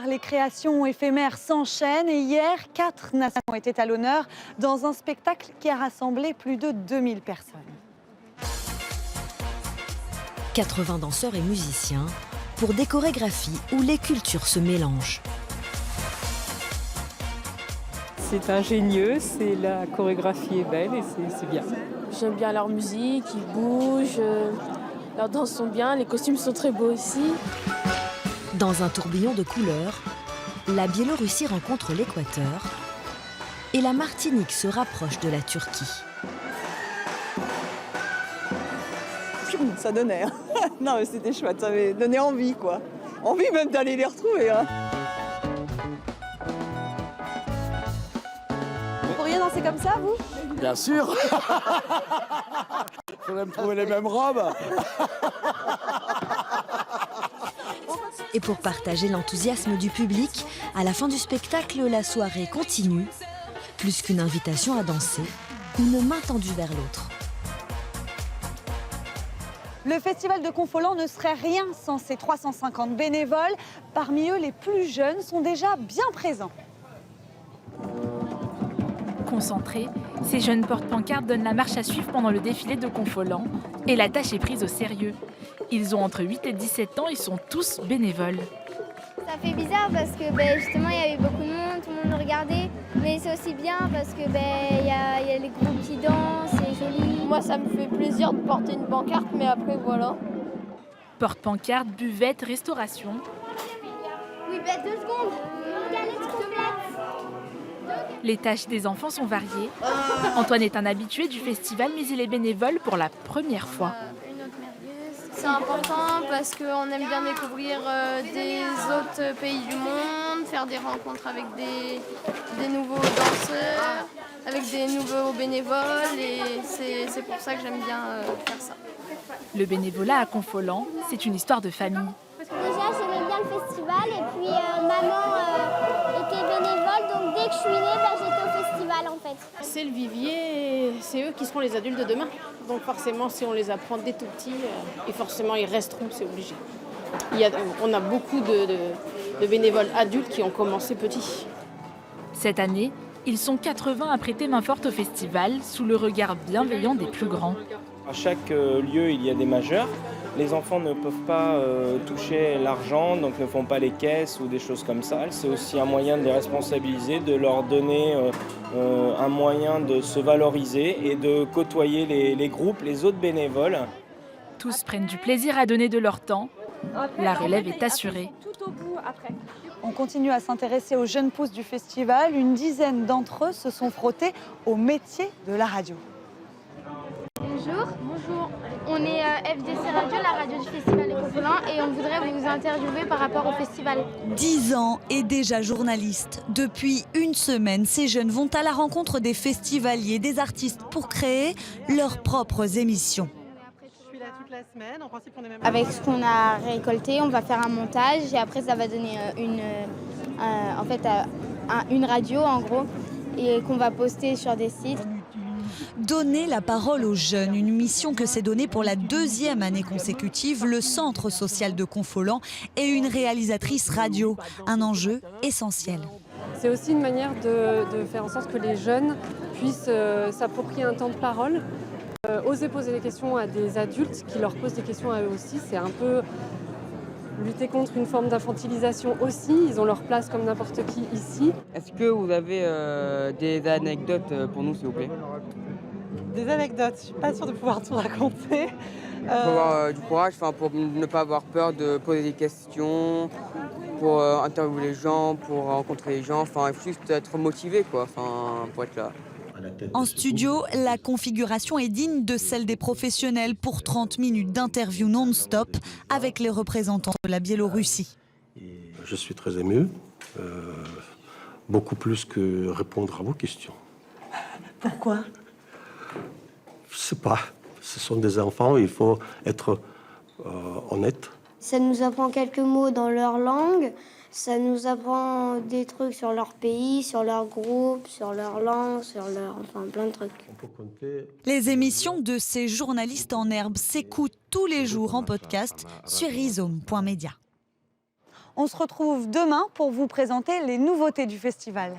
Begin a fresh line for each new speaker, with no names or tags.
soir, les créations éphémères s'enchaînent et hier, 4 nations étaient à l'honneur dans un spectacle qui a rassemblé plus de 2000 personnes.
80 danseurs et musiciens pour des chorégraphies où les cultures se mélangent.
C'est ingénieux, la chorégraphie est belle et c'est bien.
J'aime bien leur musique, ils bougent, leurs danses sont bien, les costumes sont très beaux aussi.
Dans un tourbillon de couleurs, la Biélorussie rencontre l'Équateur et la Martinique se rapproche de la Turquie.
Ça donnait. Non mais c'était chouette, ça avait donné envie quoi. Envie même d'aller les retrouver.
Vous pourriez danser comme ça, vous ?
Bien sûr. Il faudrait me trouver les mêmes robes.
Et pour partager l'enthousiasme du public, à la fin du spectacle, la soirée continue. Plus qu'une invitation à danser, une main tendue vers l'autre.
Le festival de Confolens ne serait rien sans ses 350 bénévoles. Parmi eux, les plus jeunes sont déjà bien présents.
Concentrés, ces jeunes porte-pancartes donnent la marche à suivre pendant le défilé de Confolens. Et la tâche est prise au sérieux. Ils ont entre 8 et 17 ans et sont tous bénévoles.
Ça fait bizarre parce que justement il y avait beaucoup de monde, tout le monde regardait. Mais c'est aussi bien parce que y a les groupes qui dansent, c'est joli.
Moi ça me fait plaisir de porter une pancarte, mais après voilà.
Porte-pancarte, buvette, restauration.
Oui, 2 secondes. Galette complète.
Les tâches des enfants sont variées. Antoine est un habitué du festival, mais il est bénévole pour la première fois.
C'est important parce qu'on aime bien découvrir des autres pays du monde, faire des rencontres avec des nouveaux danseurs, avec des nouveaux bénévoles et c'est pour ça que j'aime bien faire ça.
Le bénévolat à Confolens, c'est une histoire de famille.
Déjà j'aimais bien le festival et puis maman était bénévole donc dès que je suis née j'étais au festival en fait.
C'est le vivier et c'est eux qui seront les adultes de demain. Donc forcément si on les apprend dès tout petits, et forcément ils resteront, c'est obligé. On a beaucoup de bénévoles adultes qui ont commencé petits.
Cette année, ils sont 80 à prêter main forte au festival sous le regard bienveillant des plus grands.
À chaque lieu, il y a des majeurs. Les enfants ne peuvent pas toucher l'argent, donc ne font pas les caisses ou des choses comme ça. C'est aussi un moyen de les responsabiliser, de leur donner un moyen de se valoriser et de côtoyer les groupes, les autres bénévoles.
Tous prennent du plaisir à donner de leur temps. La relève est assurée.
Tout au bout après. On continue à s'intéresser aux jeunes pousses du festival. Une dizaine d'entre eux se sont frottés au métier de la radio.
Bonjour. Bonjour. On est FDC Radio, la radio du festival des Confolens et on voudrait vous interviewer par rapport au festival.
10 ans et déjà journaliste. Depuis une semaine, ces jeunes vont à la rencontre des festivaliers, des artistes pour créer leurs propres émissions.
Avec ce qu'on a récolté, on va faire un montage et après ça va donner une radio en gros et qu'on va poster sur des sites.
Donner la parole aux jeunes, une mission que s'est donnée pour la 2e année consécutive le Centre social de Confolens et une réalisatrice radio, un enjeu essentiel.
C'est aussi une manière de faire en sorte que les jeunes puissent s'approprier un temps de parole, oser poser des questions à des adultes qui leur posent des questions à eux aussi. C'est un peu lutter contre une forme d'infantilisation aussi. Ils ont leur place comme n'importe qui ici.
Est-ce que vous avez des anecdotes pour nous, s'il vous plaît ?
Des anecdotes, je suis pas sûre de pouvoir tout raconter.
Pour avoir du courage, pour ne pas avoir peur de poser des questions, pour interviewer les gens, pour rencontrer les gens. Il faut juste être motivé pour être là.
En studio, la configuration est digne de celle des professionnels pour 30 minutes d'interview non-stop avec les représentants de la Biélorussie.
Je suis très ému, beaucoup plus que répondre à vos questions.
Pourquoi ?
Je sais pas, ce sont des enfants, il faut être honnête.
Ça nous apprend quelques mots dans leur langue, ça nous apprend des trucs sur leur pays, sur leur groupe, sur leur langue, plein de trucs.
Les émissions de ces journalistes en herbe s'écoutent tous les jours en podcast sur rhizome.media.
On se retrouve demain pour vous présenter les nouveautés du festival.